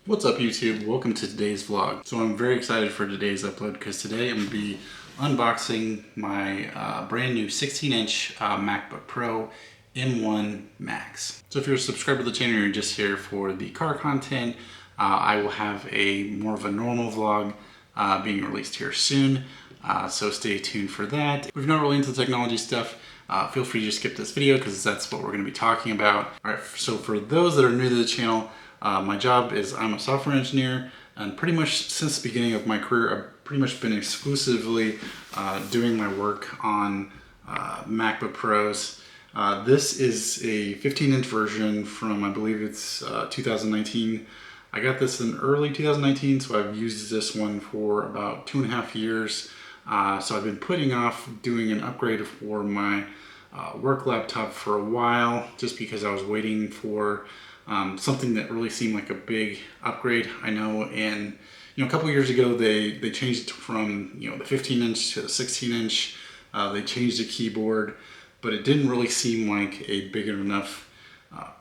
What's up YouTube? Welcome to today's vlog. So I'm very excited for today's upload because today I'm going to be unboxing my brand new 16-inch MacBook Pro M1 Max. So if you're a subscriber to the channel and you're just here for the car content, I will have a more of a normal vlog being released here soon. So stay tuned for that. If you're not really into technology stuff, feel free to skip this video because that's what we're going to be talking about. Alright, so for those that are new to the channel, my job is I'm a software engineer, and pretty much since the beginning of my career, I've pretty much been exclusively doing my work on MacBook Pros. This is a 15-inch version from, I believe it's 2019. I got this in early 2019, so I've used this one for about 2.5 years. So I've been putting off doing an upgrade for my work laptop for a while, just because I was waiting for something that really seemed like a big upgrade. I know a couple years ago they changed from the 15-inch to the 16-inch. They changed the keyboard, but it didn't really seem like a big enough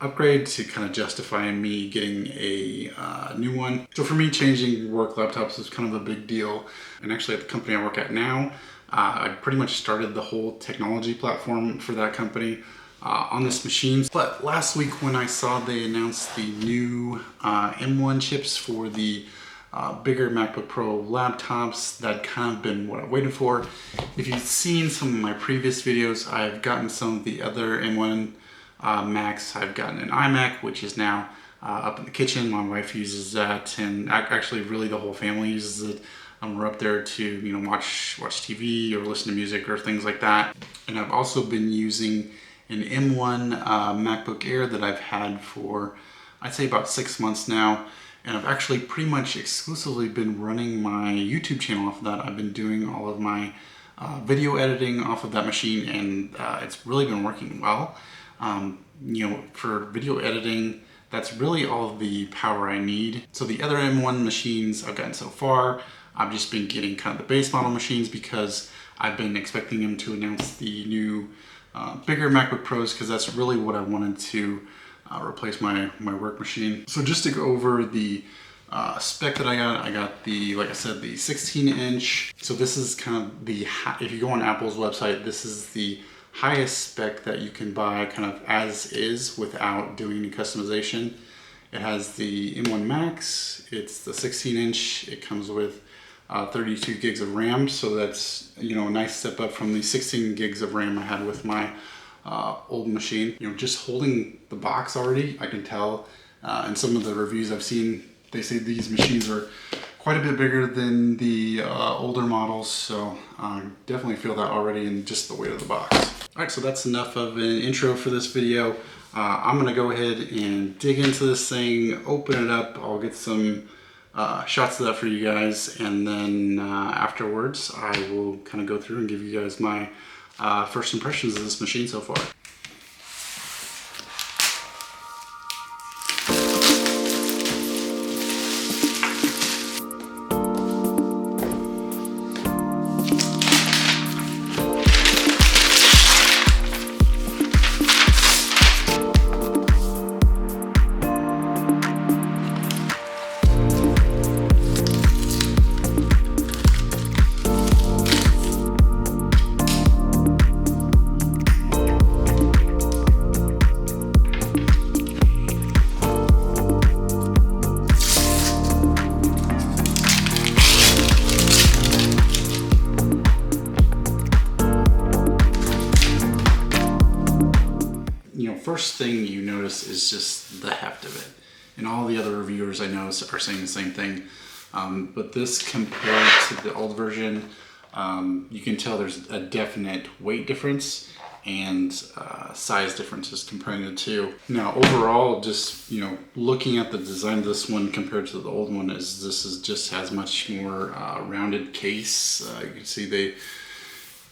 upgrade to kind of justify me getting a new one. So for me, changing work laptops is kind of a big deal. And actually at the company I work at now, I pretty much started the whole technology platform for that company on this machine. But last week when I saw they announced the new M1 chips for the bigger MacBook Pro laptops, that kind of been what I waited for. If you've seen some of my previous videos, I've gotten some of the other M1 Macs. I've gotten an iMac, which is now up in the kitchen. My wife uses that, and actually really the whole family uses it. We're up there to watch TV or listen to music or things like that. And I've also been using an M1 MacBook Air that I've had for, I'd say, about 6 months now. And I've actually pretty much exclusively been running my YouTube channel off of that. I've been doing all of my video editing off of that machine, and it's really been working well. For video editing, that's really all the power I need. So the other M1 machines I've gotten so far, I've just been getting kind of the base model machines because I've been expecting them to announce the new bigger MacBook Pros, because that's really what I wanted to replace my work machine. So just to go over the spec that I got the, like I said, the 16-inch. So this is kind of the, if you go on Apple's website, this is the highest spec that you can buy kind of as is without doing any customization. It has the M1 Max, it's the 16-inch, it comes with 32 gigs of RAM, so that's a nice step up from the 16 gigs of RAM I had with my old machine. Just holding the box already, I can tell, and some of the reviews I've seen, they say these machines are quite a bit bigger than the older models, so I definitely feel that already in just the weight of the box. Alright, so that's enough of an intro for this video. I'm going to go ahead and dig into this thing, open it up. I'll get some shots of that for you guys, and then afterwards I will kind of go through and give you guys my first impressions of this machine so far. First thing you notice is just the heft of it. And all the other reviewers I know are saying the same thing. But this, compared to the old version, you can tell there's a definite weight difference and size differences comparing the two. Now overall, just looking at the design of this one compared to the old one, just has much more rounded case. You can see they,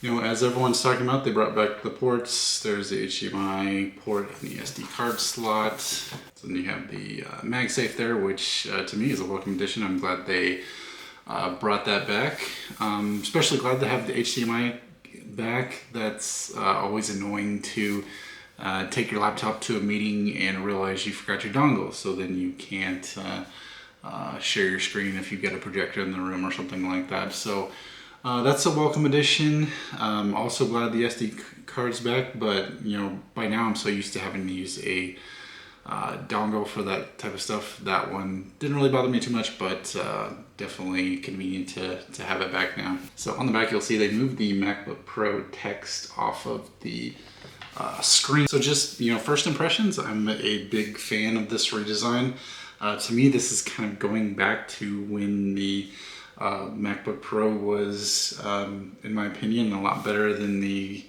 as everyone's talking about, they brought back the ports. There's the HDMI port and the SD card slot. Then you have the MagSafe there, which to me is a welcome addition. I'm glad they brought that back. Especially glad to have the HDMI back. That's always annoying to take your laptop to a meeting and realize you forgot your dongle. So then you can't share your screen if you get a projector in the room or something like that. So that's a welcome addition. Also glad the SD card's back, but you know, by now I'm so used to having to use a dongle for that type of stuff. That one didn't really bother me too much, but definitely convenient to have it back now. So on the back you'll see they moved the MacBook Pro text off of the screen. So just, you know, first impressions, I'm a big fan of this redesign. To me, this is kind of going back to when the MacBook Pro was, in my opinion, a lot better than the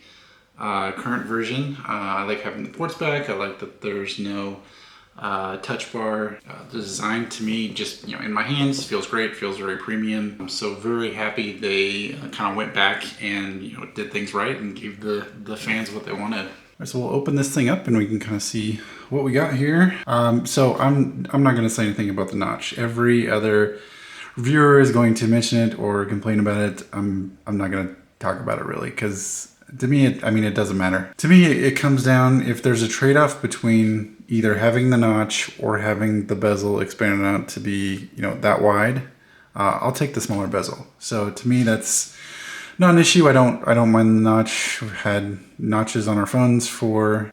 current version. I like having the ports back. I like that there's no touch bar. The design to me, just, you know, in my hands, feels great, feels very premium. I'm so very happy they kind of went back and, you know, did things right and gave the fans what they wanted. All right, so we'll open this thing up and we can kind of see what we got here. So I'm not going to say anything about the notch. Every other reviewer is going to mention it or complain about it. I'm not going to talk about it really, because to me, it doesn't matter. To me, it comes down, if there's a trade-off between either having the notch or having the bezel expanded out to be, you know, that wide, I'll take the smaller bezel. So to me, that's not an issue. I don't mind the notch. We've had notches on our phones for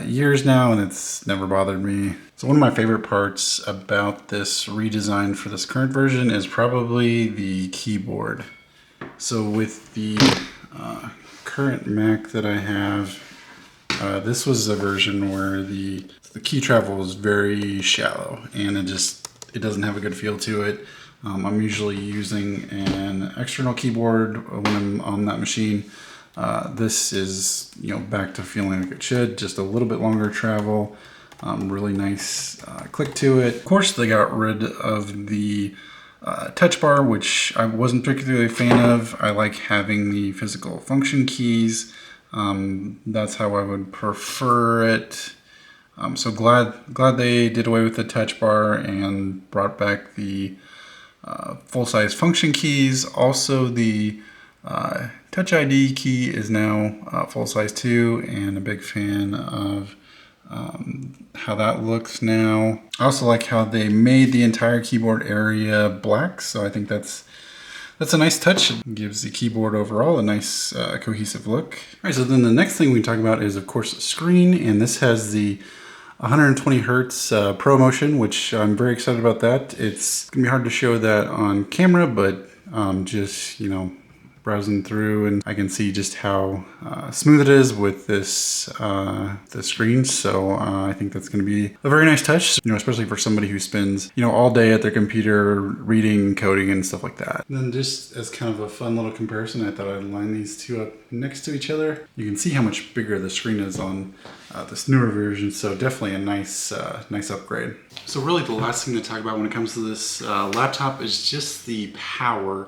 years now, and it's never bothered me. So one of my favorite parts about this redesign for this current version is probably the keyboard. So with the current Mac that I have, this was a version where the key travel is very shallow and it doesn't have a good feel to it. I'm usually using an external keyboard when I'm on that machine. This is, you know, back to feeling like it should, just a little bit longer travel. Really nice click to it. Of course, they got rid of the touch bar, which I wasn't particularly a fan of. I like having the physical function keys. That's how I would prefer it. So glad they did away with the touch bar and brought back the full-size function keys. Also, the Touch ID key is now full-size too, and a big fan of how that looks now. I also like how they made the entire keyboard area black, so I think that's a nice touch. It gives the keyboard overall a nice cohesive look. All right, so then the next thing we talk about is, of course, screen, and this has the 120 hertz Pro Motion, which I'm very excited about that. It's gonna be hard to show that on camera, but just, you know, browsing through, and I can see just how smooth it is with this the screen. So I think that's going to be a very nice touch, you know, especially for somebody who spends, you know, all day at their computer reading, coding, and stuff like that. And then just as kind of a fun little comparison, I thought I'd line these two up next to each other. You can see how much bigger the screen is on this newer version, so definitely a nice upgrade. So really the last thing to talk about when it comes to this laptop is just the power.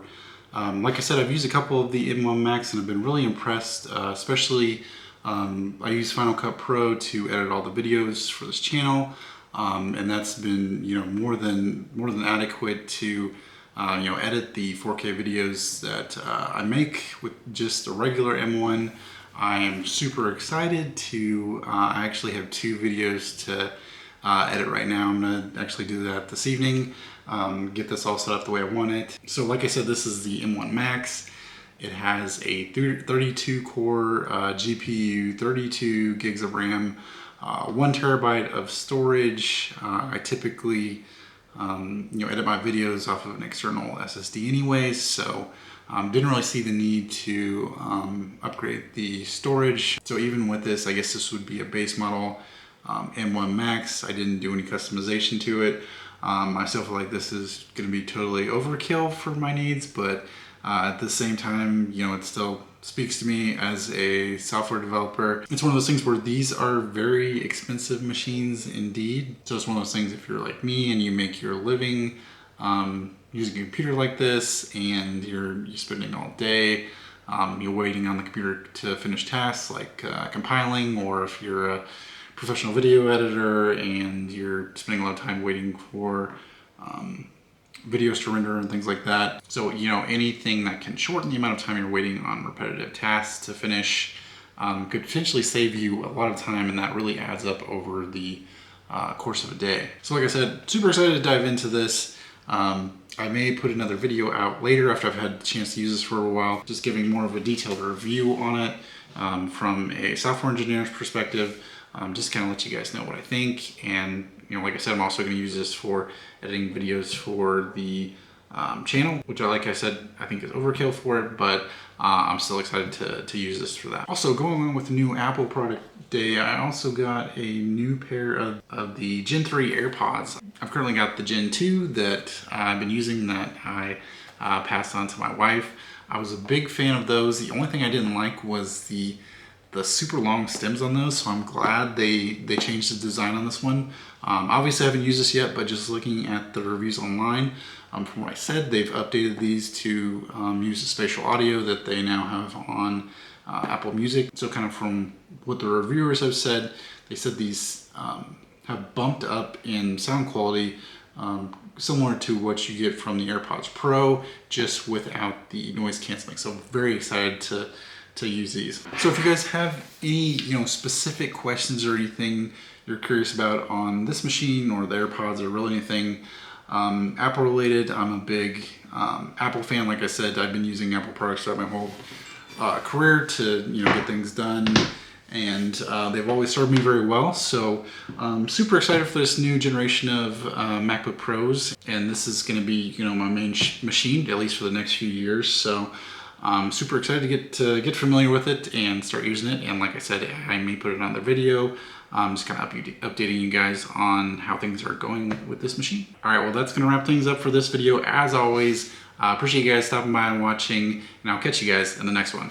Like I said, I've used a couple of the M1 Max and I've been really impressed, especially I use Final Cut Pro to edit all the videos for this channel, and that's been, you know, more than adequate to you know, edit the 4K videos that I make with just a regular M1. I am super excited to I actually have 2 videos to edit right now. I'm gonna actually do that this evening. Get this all set up the way I want it. So like I said, this is the M1 Max. It has a 32 core GPU, 32 gigs of RAM, 1 terabyte of storage. I typically you know, edit my videos off of an external SSD anyways, so didn't really see the need to upgrade the storage. So even with this, I guess this would be a base model M1 Max. I didn't do any customization to it. I still feel like this is going to be totally overkill for my needs, but at the same time, you know, it still speaks to me as a software developer. It's one of those things where these are very expensive machines indeed. So it's one of those things, if you're like me and you make your living using a computer like this, and you're spending all day you're waiting on the computer to finish tasks like compiling, or if you're a professional video editor and you're spending a lot of time waiting for videos to render and things like that. So, you know, anything that can shorten the amount of time you're waiting on repetitive tasks to finish could potentially save you a lot of time, and that really adds up over the course of a day. So like I said, super excited to dive into this. I may put another video out later after I've had the chance to use this for a while, just giving more of a detailed review on it from a software engineer's perspective, just kind of let you guys know what I think. And like I said, I'm also going to use this for editing videos for the channel, which like I said, I think is overkill for it, but I'm still excited to use this for that. Also, going along with the new Apple product day, I also got a new pair of the Gen 3 AirPods. I've currently got the Gen 2 that I've been using, that I passed on to my wife. I was a big fan of those. The only thing I didn't like was the super long stems on those, so I'm glad they changed the design on this one. Obviously I haven't used this yet, but just looking at the reviews online, from what I said, they've updated these to use the spatial audio that they now have on Apple Music. So kind of from what the reviewers have said, they said these have bumped up in sound quality, similar to what you get from the AirPods Pro, just without the noise canceling. So I'm very excited to use these. So if you guys have any specific questions or anything you're curious about on this machine or the AirPods or really anything Apple related, I'm a big Apple fan. Like I said, I've been using Apple products throughout my whole career to get things done, and they've always served me very well. So I'm super excited for this new generation of MacBook Pros, and this is going to be my main machine, at least for the next few years. So I'm super excited to get familiar with it and start using it. And like I said, I may put another video just kind of updating you guys on how things are going with this machine. All right, well, that's going to wrap things up for this video. As always, appreciate you guys stopping by and watching, and I'll catch you guys in the next one.